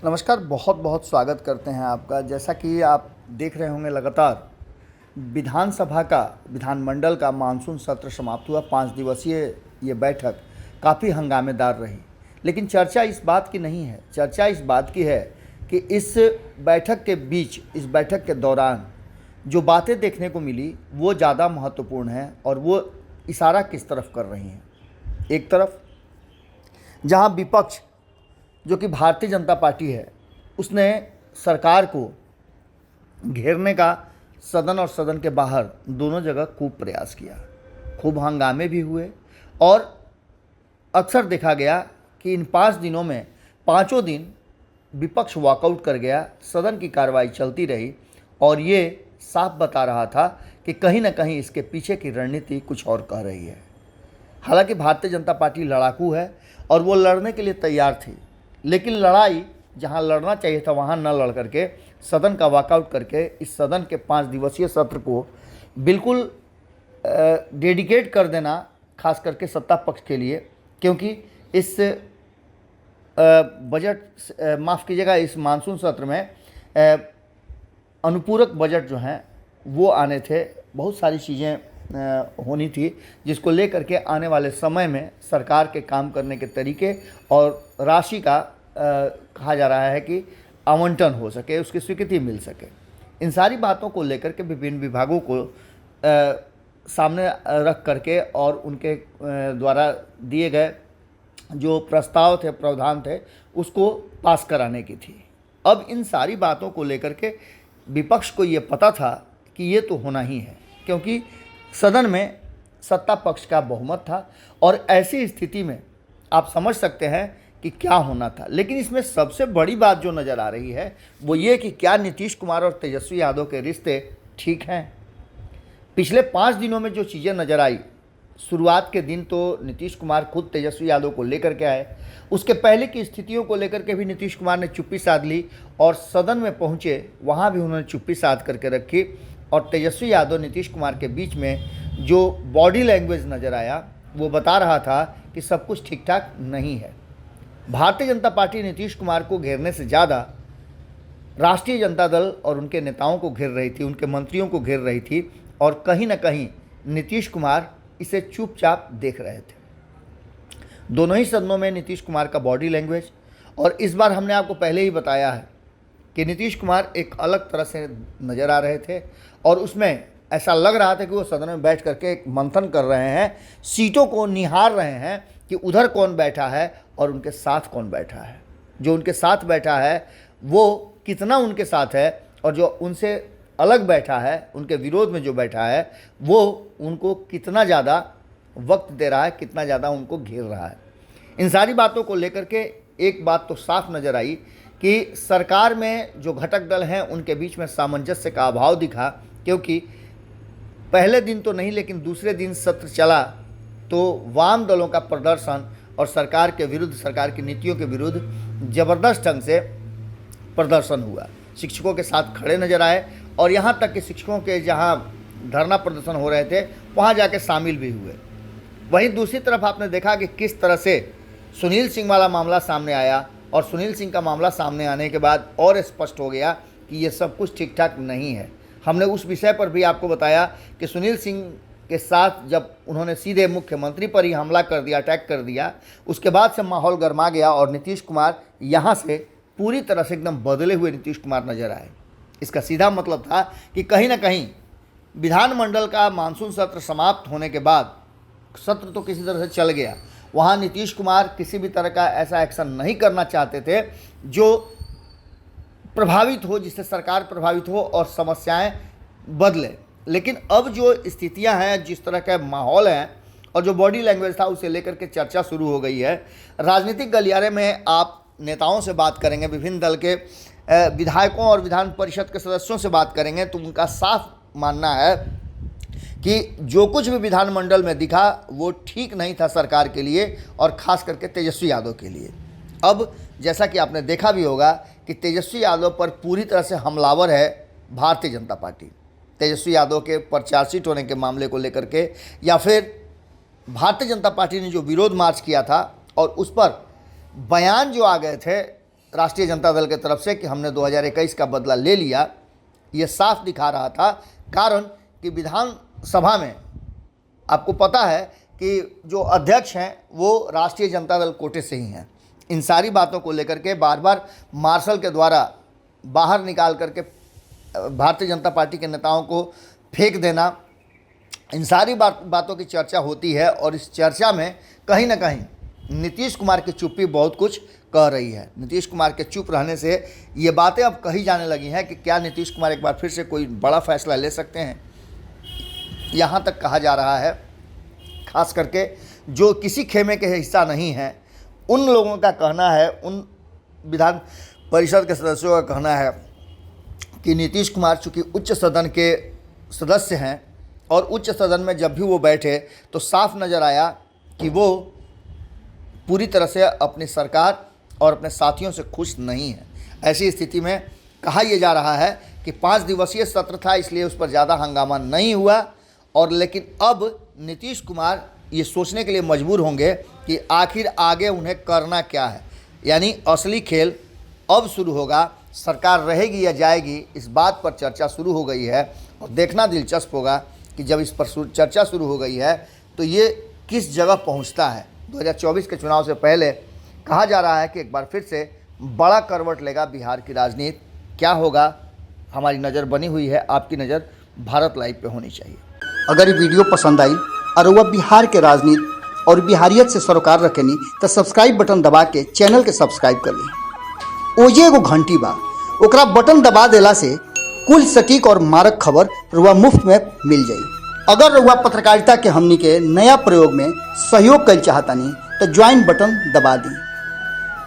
नमस्कार, बहुत बहुत स्वागत करते हैं आपका। जैसा कि आप देख रहे होंगे, लगातार विधानसभा का विधानमंडल का मानसून सत्र समाप्त हुआ। 5 दिवसीय ये बैठक काफ़ी हंगामेदार रही, लेकिन चर्चा इस बात की नहीं है। चर्चा इस बात की है कि इस बैठक के बीच, इस बैठक के दौरान जो बातें देखने को मिली वो ज़्यादा महत्वपूर्ण है और वो इशारा किस तरफ कर रही हैं। एक तरफ जहां विपक्ष जो कि भारतीय जनता पार्टी है, उसने सरकार को घेरने का सदन और सदन के बाहर दोनों जगह खूब प्रयास किया, खूब हंगामे भी हुए और अक्सर देखा गया कि इन 5 दिनों में पाँचों दिन विपक्ष वॉकआउट कर गया, सदन की कार्रवाई चलती रही और ये साफ बता रहा था कि कहीं ना कहीं इसके पीछे की रणनीति कुछ और कह रही है। हालांकि भारतीय जनता पार्टी लड़ाकू है और वो लड़ने के लिए तैयार थी, लेकिन लड़ाई जहां लड़ना चाहिए था वहां न लड़ करके सदन का वॉकआउट करके इस सदन के 5 दिवसीय सत्र को बिल्कुल डेडिकेट कर देना, खास करके सत्ता पक्ष के लिए, क्योंकि इस बजट माफ़ कीजिएगा, इस मानसून सत्र में अनुपूरक बजट जो हैं वो आने थे। बहुत सारी चीज़ें होनी थी जिसको लेकर के आने वाले समय में सरकार के काम करने के तरीके और राशि का कहा जा रहा है कि आवंटन हो सके, उसकी स्वीकृति मिल सके। इन सारी बातों को लेकर के विभिन्न विभागों को सामने रख करके और उनके द्वारा दिए गए जो प्रस्ताव थे, प्रावधान थे, उसको पास कराने की थी। अब इन सारी बातों को लेकर के विपक्ष को ये पता था कि ये तो होना ही है, क्योंकि सदन में सत्ता पक्ष का बहुमत था और ऐसी स्थिति में आप समझ सकते हैं कि क्या होना था। लेकिन इसमें सबसे बड़ी बात जो नज़र आ रही है वो ये कि क्या नीतीश कुमार और तेजस्वी यादव के रिश्ते ठीक हैं। पिछले 5 दिनों में जो चीज़ें नज़र आई, शुरुआत के दिन तो नीतीश कुमार खुद तेजस्वी यादव को लेकर के आए, उसके पहले की स्थितियों को लेकर के भी नीतीश कुमार ने चुप्पी साध ली और सदन में पहुँचे, वहाँ भी उन्होंने चुप्पी साध करके रखी और तेजस्वी यादव नीतीश कुमार के बीच में जो बॉडी लैंग्वेज नज़र आया वो बता रहा था कि सब कुछ ठीक ठाक नहीं है। भारतीय जनता पार्टी नीतीश कुमार को घेरने से ज़्यादा राष्ट्रीय जनता दल और उनके नेताओं को घेर रही थी, उनके मंत्रियों को घेर रही थी और कहीं ना कहीं नीतीश कुमार इसे चुपचाप देख रहे थे। दोनों ही सदनों में नीतीश कुमार का बॉडी लैंग्वेज, और इस बार हमने आपको पहले ही बताया है कि नीतीश कुमार एक अलग तरह से नज़र आ रहे थे और उसमें ऐसा लग रहा था कि वो सदन में बैठ करके एक मंथन कर रहे हैं, सीटों को निहार रहे हैं कि उधर कौन बैठा है और उनके साथ कौन बैठा है। जो उनके साथ बैठा है वो कितना उनके साथ है और जो उनसे अलग बैठा है, उनके विरोध में जो बैठा है, वो उनको कितना ज़्यादा वक्त दे रहा है, कितना ज़्यादा उनको घेर रहा है। इन सारी बातों को लेकर के एक बात तो साफ नज़र आई कि सरकार में जो घटक दल हैं उनके बीच में सामंजस्य का अभाव दिखा, क्योंकि पहले दिन तो नहीं लेकिन दूसरे दिन सत्र चला तो वाम दलों का प्रदर्शन और सरकार के विरुद्ध, सरकार की नीतियों के विरुद्ध ज़बरदस्त ढंग से प्रदर्शन हुआ। शिक्षकों के साथ खड़े नजर आए और यहाँ तक कि शिक्षकों के जहाँ धरना प्रदर्शन हो रहे थे वहाँ जाके शामिल भी हुए। वहीं दूसरी तरफ आपने देखा कि किस तरह से सुनील सिंह वाला मामला सामने आया और सुनील सिंह का मामला सामने आने के बाद और स्पष्ट हो गया कि ये सब कुछ ठीक ठाक नहीं है। हमने उस विषय पर भी आपको बताया कि सुनील सिंह के साथ जब उन्होंने सीधे मुख्यमंत्री पर ही हमला कर दिया, अटैक कर दिया, उसके बाद से माहौल गर्मा गया और नीतीश कुमार यहाँ से पूरी तरह से एकदम बदले हुए नीतीश कुमार नजर आए। इसका सीधा मतलब था कि कहीं ना कहीं विधानमंडल का मानसून सत्र समाप्त होने के बाद, सत्र तो किसी तरह से चल गया, वहाँ नीतीश कुमार किसी भी तरह का ऐसा एक्शन नहीं करना चाहते थे जो प्रभावित हो, जिससे सरकार प्रभावित हो और समस्याएं बदले। लेकिन अब जो स्थितियां हैं, जिस तरह का माहौल है और जो बॉडी लैंग्वेज था, उसे लेकर के चर्चा शुरू हो गई है। राजनीतिक गलियारे में आप नेताओं से बात करेंगे, विभिन्न दल के विधायकों और विधान परिषद के सदस्यों से बात करेंगे तो उनका साफ मानना है कि जो कुछ भी विधानमंडल में दिखा वो ठीक नहीं था सरकार के लिए और ख़ास करके तेजस्वी यादव के लिए। अब जैसा कि आपने देखा भी होगा कि तेजस्वी यादव पर पूरी तरह से हमलावर है भारतीय जनता पार्टी। तेजस्वी यादव के पर चार्जशीट होने के मामले को लेकर के, या फिर भारतीय जनता पार्टी ने जो विरोध मार्च किया था और उस पर बयान जो आ गए थे राष्ट्रीय जनता दल की तरफ से कि हमने 2021 का बदला ले लिया, ये साफ दिखा रहा था। कारण कि विधानसभा में आपको पता है कि जो अध्यक्ष हैं वो राष्ट्रीय जनता दल कोटे से ही हैं। इन सारी बातों को लेकर के बार बार मार्शल के द्वारा बाहर निकाल करके भारतीय जनता पार्टी के नेताओं को फेंक देना, इन सारी बातों की चर्चा होती है। और इस चर्चा में कहीं ना कहीं नीतीश कुमार की चुप्पी बहुत कुछ कह रही है। नीतीश कुमार के चुप रहने से ये बातें अब कही जाने लगी हैं कि क्या नीतीश कुमार एक बार फिर से कोई बड़ा फैसला ले सकते हैं। यहाँ तक कहा जा रहा है, खास करके जो किसी खेमे के हिस्सा नहीं है उन लोगों का कहना है, उन विधान परिषद के सदस्यों का कहना है कि नीतीश कुमार चूँकि उच्च सदन के सदस्य हैं और उच्च सदन में जब भी वो बैठे तो साफ नज़र आया कि वो पूरी तरह से अपनी सरकार और अपने साथियों से खुश नहीं है। ऐसी स्थिति में कहा यह जा रहा है कि 5 दिवसीय सत्र था, इसलिए उस पर ज़्यादा हंगामा नहीं हुआ। और लेकिन अब नीतीश कुमार ये सोचने के लिए मजबूर होंगे कि आखिर आगे उन्हें करना क्या है। यानी असली खेल अब शुरू होगा। सरकार रहेगी या जाएगी, इस बात पर चर्चा शुरू हो गई है। और देखना दिलचस्प होगा कि जब इस पर चर्चा शुरू हो गई है तो ये किस जगह पहुंचता है। 2024 के चुनाव से पहले कहा जा रहा है कि एक बार फिर से बड़ा करवट लेगा बिहार की राजनीति। क्या होगा, हमारी नज़र बनी हुई है, आपकी नज़र भारत लाइव पे होनी चाहिए। अगर ये वीडियो पसंद आई और वह बिहार के राजनीति और बिहारियत से सरोकार रखेनी तो सब्सक्राइब बटन दबा के चैनल के सब्सक्राइब कर ली। ओजे एगो घंटी बा, ओकरा बटन दबा देला से कुल सटीक और मारक खबर रुआ मुफ्त में मिल जाई। अगर रुआ पत्रकारिता के हमनी के नया प्रयोग में सहयोग कर चाहतानी तो ज्वाइन बटन दबा दी।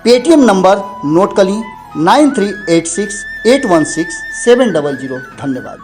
पेटीएम नंबर नोट कर ली 9386816700। धन्यवाद।